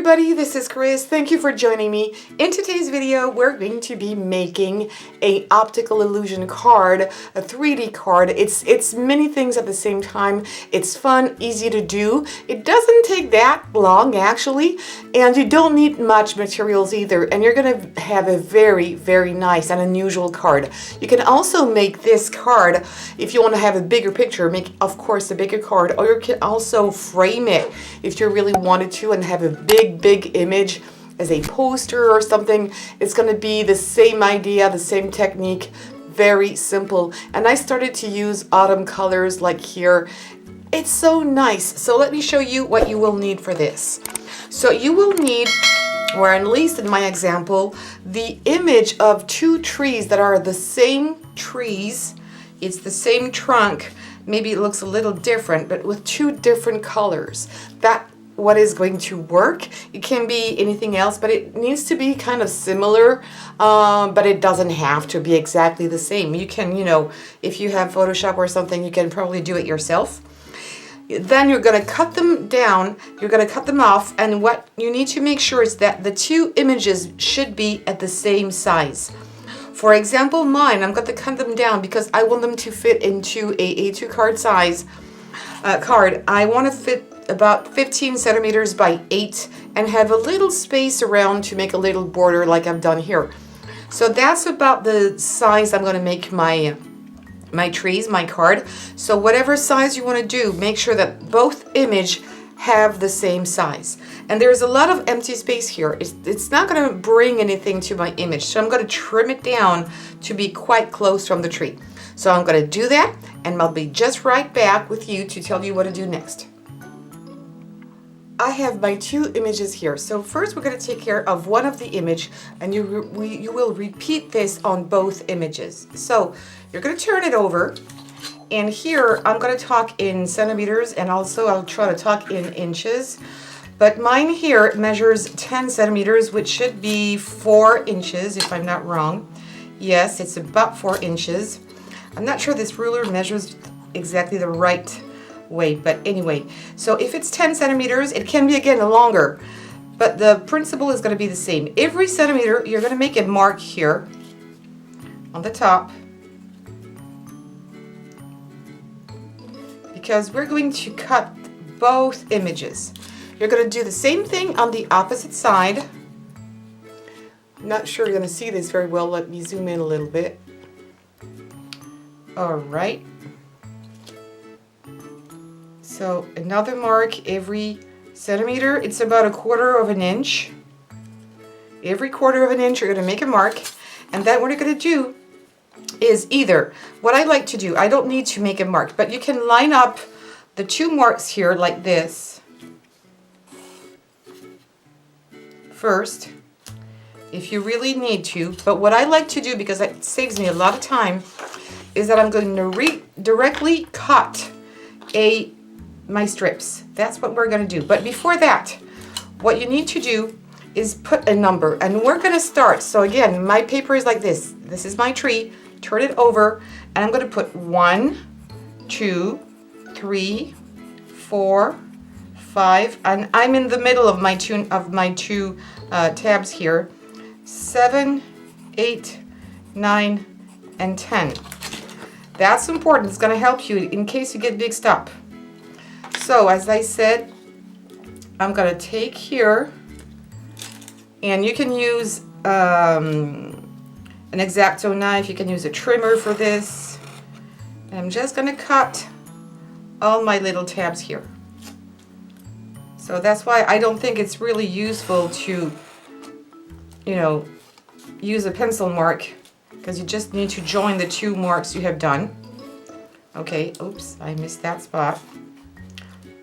everybody, this is Chris. Thank you for joining me. In today's video, we're going to be making a optical illusion card, a 3D card. It's many things at the same time. It's fun, easy to do. It doesn't take that long actually, and you don't need much materials either, and you're gonna have a very, very nice and unusual card. You can also make this card, if you want to have a bigger picture, make of course a bigger card, or you can also frame it if you really wanted to and have a big image as a poster or something. It's going to be the same idea, the same technique, very simple. And I started to use autumn colors like here. It's so nice. So let me show you what you will need for this. So you will need, or at least in my example, the image of two trees that are the same trees. It's the same trunk. Maybe it looks a little different, but with two different colors. That what is going to work. It can be anything else, but it needs to be kind of similar, but it doesn't have to be exactly the same. You can, you know, if you have Photoshop or something, you can probably do it yourself. Then you're going to cut them down, you're going to cut them off, and what you need to make sure is that the two images should be at the same size. For example, mine, I'm going to cut them down because I want them to fit into a A2 card size card. I want to fit about 15 centimeters by 8 and have a little space around to make a little border like I've done here. So that's about the size I'm going to make my trees, my card. So whatever size you want to do, make sure that both image have the same size. And there's a lot of empty space here. It's not going to bring anything to my image, so I'm going to trim it down to be quite close from the tree. So I'm going to do that, and I'll be just right back with you to tell you what to do next. I have my two images here. So first we're going to take care of one of the image, and you will repeat this on both images. So you're going to turn it over, and here I'm going to talk in centimeters, and also I'll try to talk in inches. But mine here measures 10 centimeters, which should be 4 inches if I'm not wrong. Yes, it's about 4 inches. I'm not sure this ruler measures exactly the right way, but anyway, so if it's 10 centimeters, it can be again longer, but the principle is going to be the same. Every centimeter, you're going to make a mark here on the top, because we're going to cut both images. You're going to do the same thing on the opposite side. I'm not sure you're going to see this very well. Let me zoom in a little bit. All right. So another mark every centimeter. It's about 1/4 inch. Every 1/4 inch you're going to make a mark, and then what you're going to do is either, what I like to do, I don't need to make a mark, but you can line up the two marks here like this first if you really need to. But what I like to do, because it saves me a lot of time, is that I'm going to directly cut my strips. That's what we're going to do. But before that, what you need to do is put a number, and we're going to start. So again, my paper is like this. This is my tree. Turn it over, and I'm going to put 1, 2, 3, 4, 5, and I'm in the middle of my two tabs here. 7, 8, 9, and 10. That's important. It's going to help you in case you get mixed up. So as I said, I'm going to take here, and you can use an X-Acto knife, you can use a trimmer for this. And I'm just going to cut all my little tabs here. So that's why I don't think it's really useful to, you know, use a pencil mark, because you just need to join the two marks you have done. Okay, oops, I missed that spot.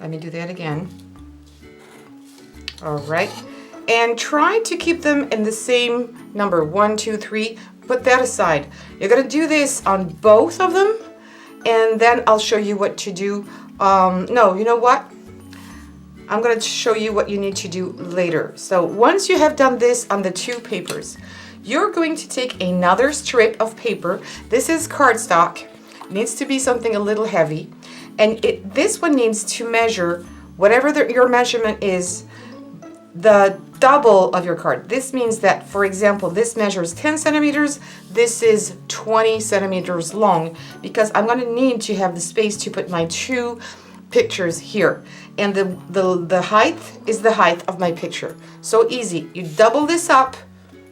Let me do that again. All right, and try to keep them in the same number, 1, 2, 3. Put that aside. You're going to do this on both of them, and then I'll show you what to do. No, you know what? I'm going to show you what you need to do later. So once you have done this on the two papers, you're going to take another strip of paper. This is cardstock. It needs to be something a little heavy. And this one needs to measure whatever your measurement is the double of your card. This means that, for example, this measures 10 centimeters, this is 20 centimeters long, because I'm going to need to have the space to put my two pictures here. And the height is the height of my picture. So easy. You double this up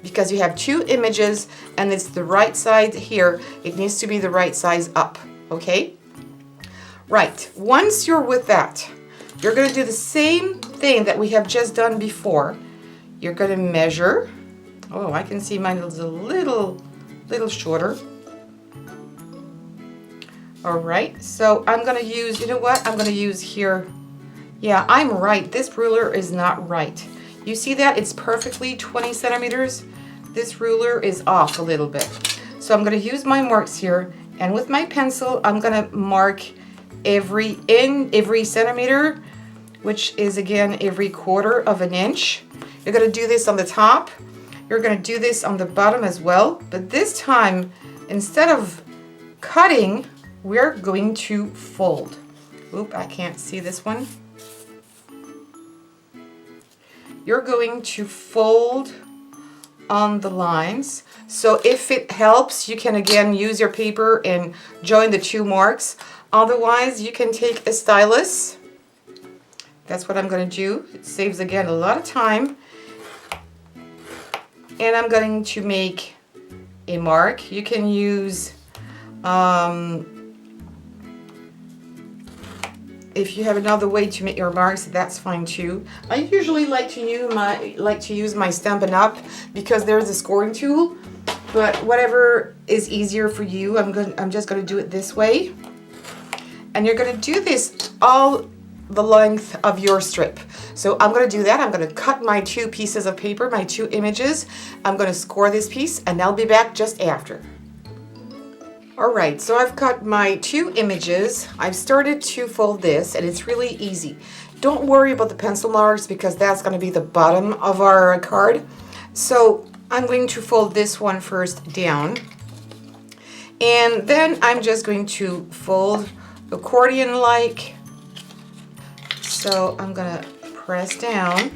because you have two images and it's the right side here. It needs to be the right size up, okay? Right, once you're with that, you're going to do the same thing that we have just done before. You're going to measure. Oh, I can see mine is a little shorter. All right, so I'm going to use, you know what? I'm going to use here. Yeah, I'm right. This ruler is not right. You see that? It's perfectly 20 centimeters. This ruler is off a little bit. So I'm going to use my marks here, and with my pencil, I'm going to mark every centimeter, which is again every quarter of an inch. You're going to do this on the top. You're going to do this on the bottom as well. But this time, instead of cutting, we're going to fold. Oop, I can't see this one. You're going to fold on the lines. So if it helps, you can again use your paper and join the two marks. Otherwise, you can take a stylus. That's what I'm going to do. It saves again a lot of time. And I'm going to make a mark. You can use if you have another way to make your marks, that's fine too. I usually like to use my Stampin' Up! Because there's a scoring tool. But whatever is easier for you, I'm just going to do it this way. And you're going to do this all the length of your strip. So I'm going to do that. I'm going to cut my two pieces of paper, my two images. I'm going to score this piece, and I'll be back just after. Alright, so I've cut my two images. I've started to fold this, and it's really easy. Don't worry about the pencil marks because that's going to be the bottom of our card. So I'm going to fold this one first down, and then I'm just going to fold accordion-like. So I'm going to press down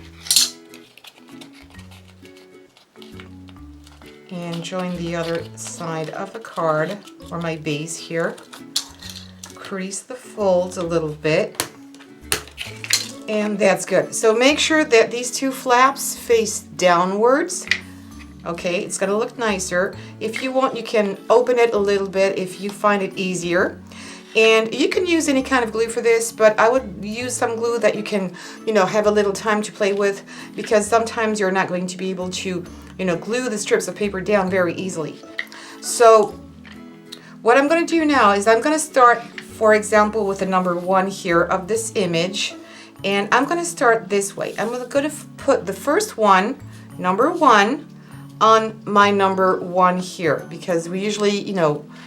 and join the other side of the card, or my base here. Crease the folds a little bit, and that's good. So make sure that these two flaps face downwards. Okay, it's going to look nicer. If you want, you can open it a little bit if you find it easier. And you can use any kind of glue for this, but I would use some glue that you can, have a little time to play with, because sometimes you're not going to be able to, glue the strips of paper down very easily. So what I'm going to do now is I'm going to start, for example, with the number 1 here of this image, and I'm going to start this way. I'm going to put the first one, number 1, on my number 1 here, because we usually,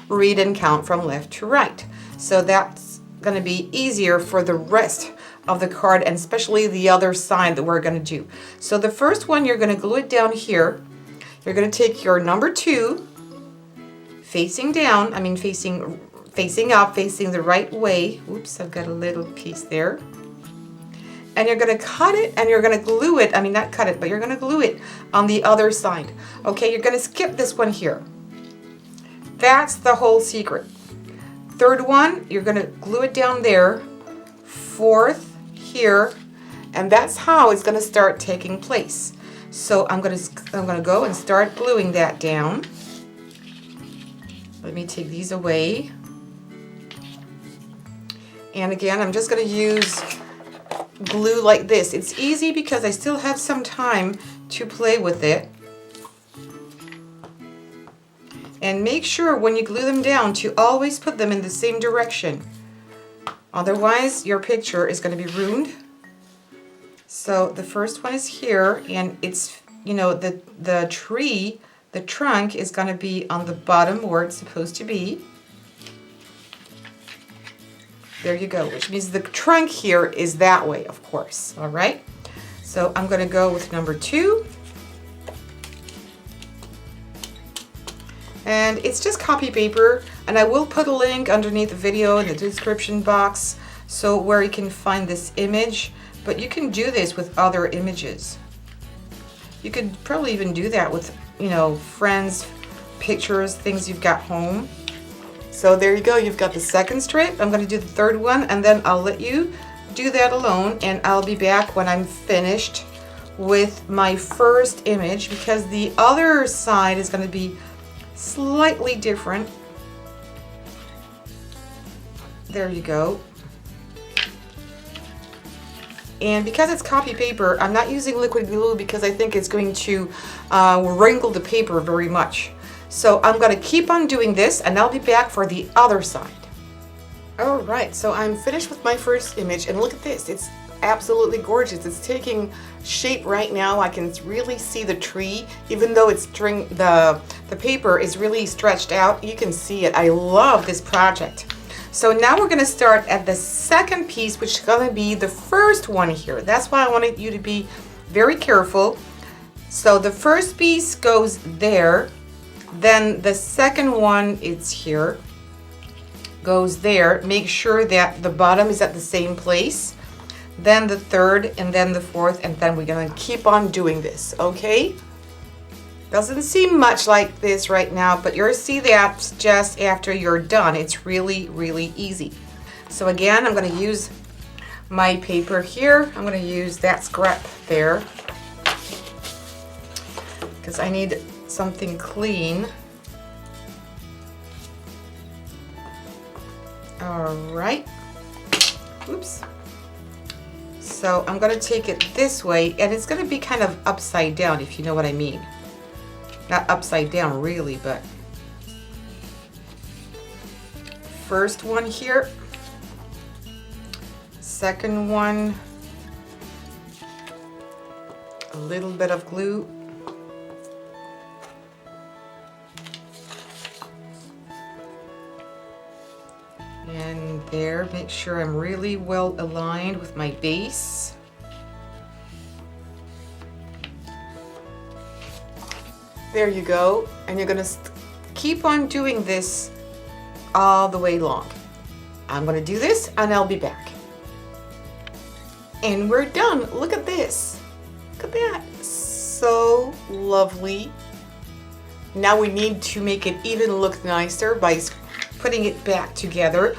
read and count from left to right. So that's going to be easier for the rest of the card, and especially the other side that we're going to do. So the first one, you're going to glue it down here. You're going to take your number 2, facing down, facing up, facing the right way. Oops, I've got a little piece there. And you're going to cut it, and you're going to glue it, not cut it, but you're going to glue it on the other side. Okay, you're going to skip this one here. That's the whole secret. Third one, you're going to glue it down there. Fourth here, and that's how it's going to start taking place. So I'm going to go and start gluing that down. Let me take these away. And again, I'm just going to use glue like this. It's easy because I still have some time to play with it. And make sure when you glue them down to always put them in the same direction. Otherwise, your picture is going to be ruined. So the first one is here, and it's, the tree, the trunk is going to be on the bottom where it's supposed to be. There you go, which means the trunk here is that way, of course. All right. So I'm going to go with number 2. And it's just copy paper, and I will put a link underneath the video in the description box so where you can find this image, but you can do this with other images. You could probably even do that with, you know, friends, pictures, things you've got home. So there you go, you've got the second strip. I'm gonna do the third one, and then I'll let you do that alone, and I'll be back when I'm finished with my first image, because the other side is gonna be slightly different. There you go. And because it's copy paper, I'm not using liquid glue because I think it's going to wrinkle the paper very much. So I'm going to keep on doing this, and I'll be back for the other side. All right, so I'm finished with my first image, and look at this. It's absolutely gorgeous. It's taking shape right now. I can really see the tree, even though it's the paper is really stretched out. You can see it. I love this project. So now we're going to start at the second piece, which is going to be the first one here. That's why I wanted you to be very careful. So the first piece goes there, then the second one is here, goes there. Make sure that the bottom is at the same place, then the third, and then the fourth, and then we're going to keep on doing this, okay? Doesn't seem much like this right now, but you'll see that just after you're done. It's really, really easy. So again, I'm going to use my paper here. I'm going to use that scrap there because I need something clean. All right. Oops. So I'm going to take it this way, and it's going to be kind of upside down, if you know what I mean. Not upside down really, but first one here, second one, a little bit of glue, and there, make sure I'm really well aligned with my base. There you go, and you're gonna keep on doing this all the way long. I'm gonna do this, and I'll be back. And we're done. Look at this. Look at that. So lovely. Now we need to make it even look nicer by putting it back together.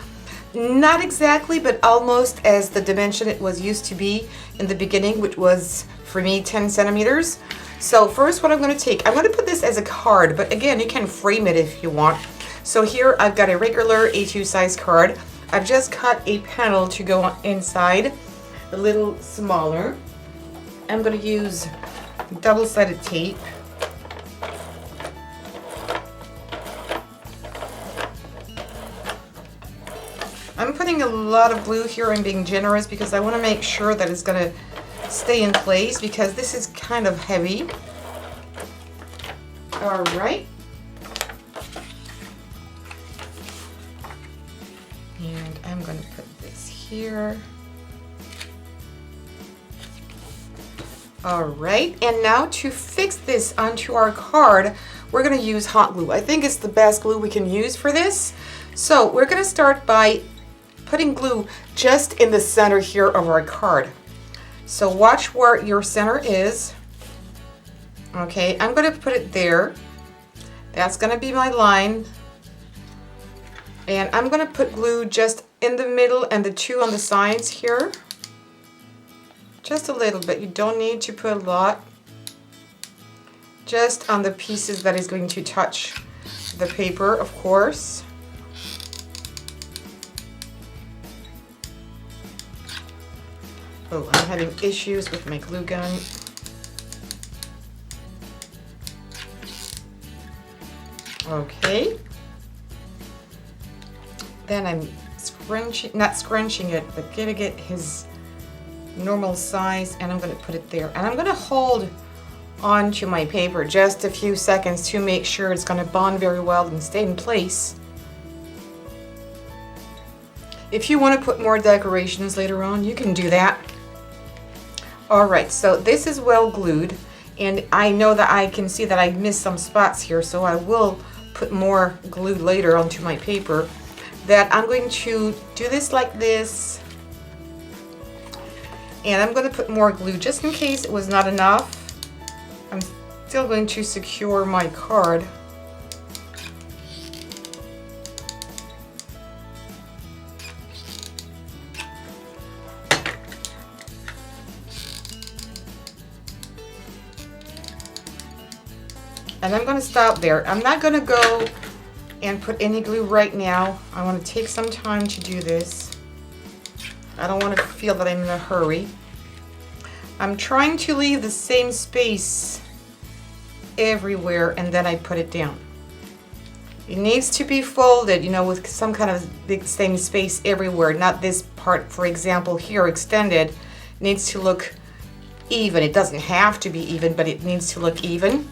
Not exactly, but almost as the dimension it was used to be in the beginning, which was, for me, 10 centimeters. So first what I'm going to take, I'm going to put this as a card, but again, you can frame it if you want. So here I've got a regular A2 size card. I've just cut a panel to go inside, a little smaller. I'm going to use double-sided tape. I'm putting a lot of glue here. I'm being generous because I want to make sure that it's going to stay in place because this is kind of heavy. All right. And I'm going to put this here. All right, and now to fix this onto our card, we're going to use hot glue. I think it's the best glue we can use for this. So we're going to start by putting glue just in the center here of our card. So watch where your center is. Okay, I'm going to put it there. That's going to be my line. And I'm going to put glue just in the middle and the two on the sides here. Just a little bit. You don't need to put a lot. Just on the pieces that is going to touch the paper, of course. Oh, I'm having issues with my glue gun. Okay. Then I'm not scrunching it, but gonna get his normal size, and I'm gonna put it there. And I'm gonna hold onto my paper just a few seconds to make sure it's gonna bond very well and stay in place. If you want to put more decorations later on, you can do that. Alright, so this is well glued, and I know that I can see that I missed some spots here, so I will put more glue later onto my paper. That I'm going to do this like this, and I'm going to put more glue just in case it was not enough. I'm Still going to secure my card. And I'm going to stop there. I'm not going to go and put any glue right now. I want to take some time to do this. I don't want to feel that I'm in a hurry. I'm trying to leave the same space everywhere, and then I put it down. It needs to be folded, you know, with some kind of big same space everywhere. Not this part, for example, here extended. It needs to look even. It doesn't have to be even, but it needs to look even.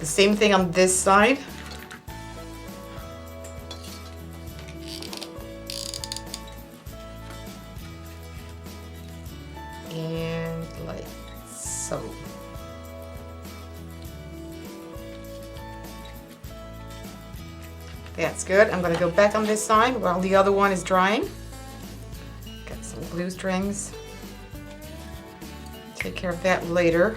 The same thing on this side. And like so. That's good. I'm going to go back on this side while the other one is drying. Got some glue strings. Take care of that later.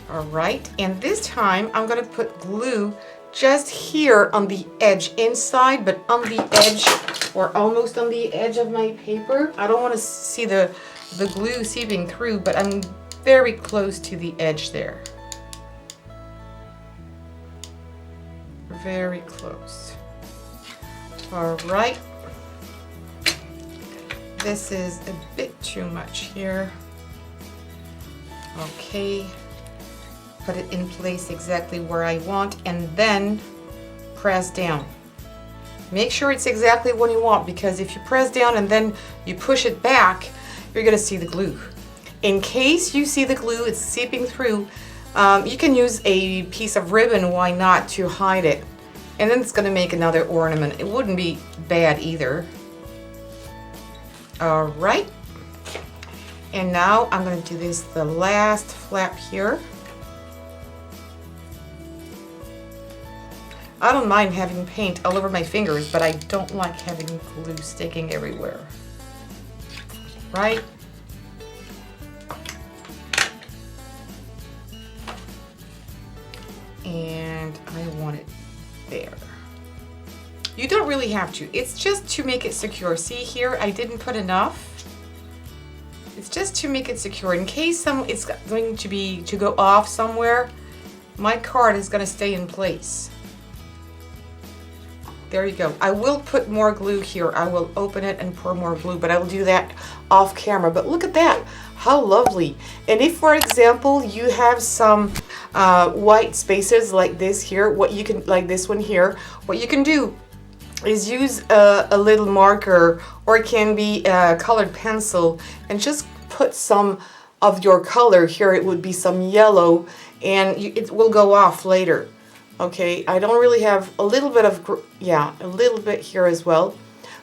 All right, and this time I'm going to put glue just here on the edge, inside, but on the edge, or almost on the edge of my paper. I don't want to see the glue seeping through, but I'm very close to the edge there. Very close. All right. This is a bit too much here. Okay. Put it in place exactly where I want, and then press down. Make sure it's exactly what you want, because if you press down and then you push it back, you're going to see the glue. In case you see the glue, it's seeping through, you can use a piece of ribbon, why not, to hide it. And then it's going to make another ornament. It wouldn't be bad either. All right. And now I'm going to do this, the last flap here. I don't mind having paint all over my fingers, but I don't like having glue sticking everywhere. Right? And I want it there. You don't really have to. It's just to make it secure. See here, I didn't put enough. It's just to make it secure. In case it's going to go off somewhere, my card is going to stay in place. There you go. I will put more glue here. I will open it and pour more glue, but I will do that off camera. But look at that. How lovely. And if, for example, you have some white spaces like this here, like this one here, what you can do is use a little marker, or it can be a colored pencil, and just put some of your color here. It would be some yellow, and it will go off later. Okay, I don't really have a little bit of, a little bit here as well,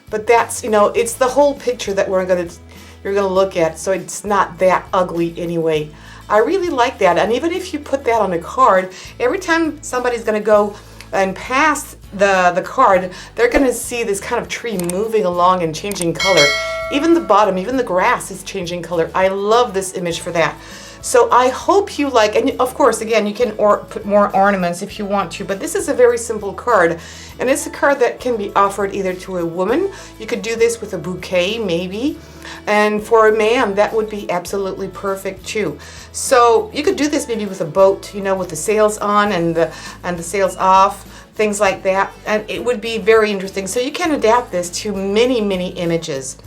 but that's, you know, it's the whole picture that you're gonna look at, so it's not that ugly anyway. I really like that, and even if you put that on a card, every time somebody's gonna go and pass the card, they're gonna see this kind of tree moving along and changing color. Even the bottom, even the grass is changing color. I love this image for that. So I hope you like, and of course, again, you can put more ornaments if you want to, but this is a very simple card, and it's a card that can be offered either to a woman. You could do this with a bouquet, maybe, and for a man, that would be absolutely perfect too. So you could do this maybe with a boat, you know, with the sails on and the sails off, things like that, and it would be very interesting. So you can adapt this to many, many images.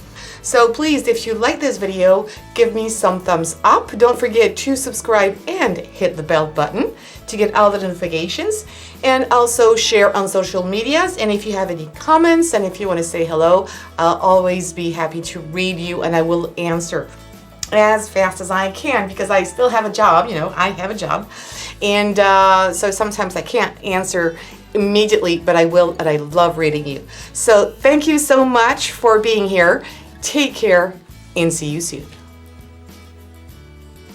So please, if you like this video, give me some thumbs up. Don't forget to subscribe and hit the bell button to get all the notifications, and also share on social medias. And if you have any comments and if you want to say hello, I'll always be happy to read you, and I will answer as fast as I can, because I still have a job, you know, I have a job. And so sometimes I can't answer immediately, but I will, and I love reading you. So thank you so much for being here. Take care, and see you soon.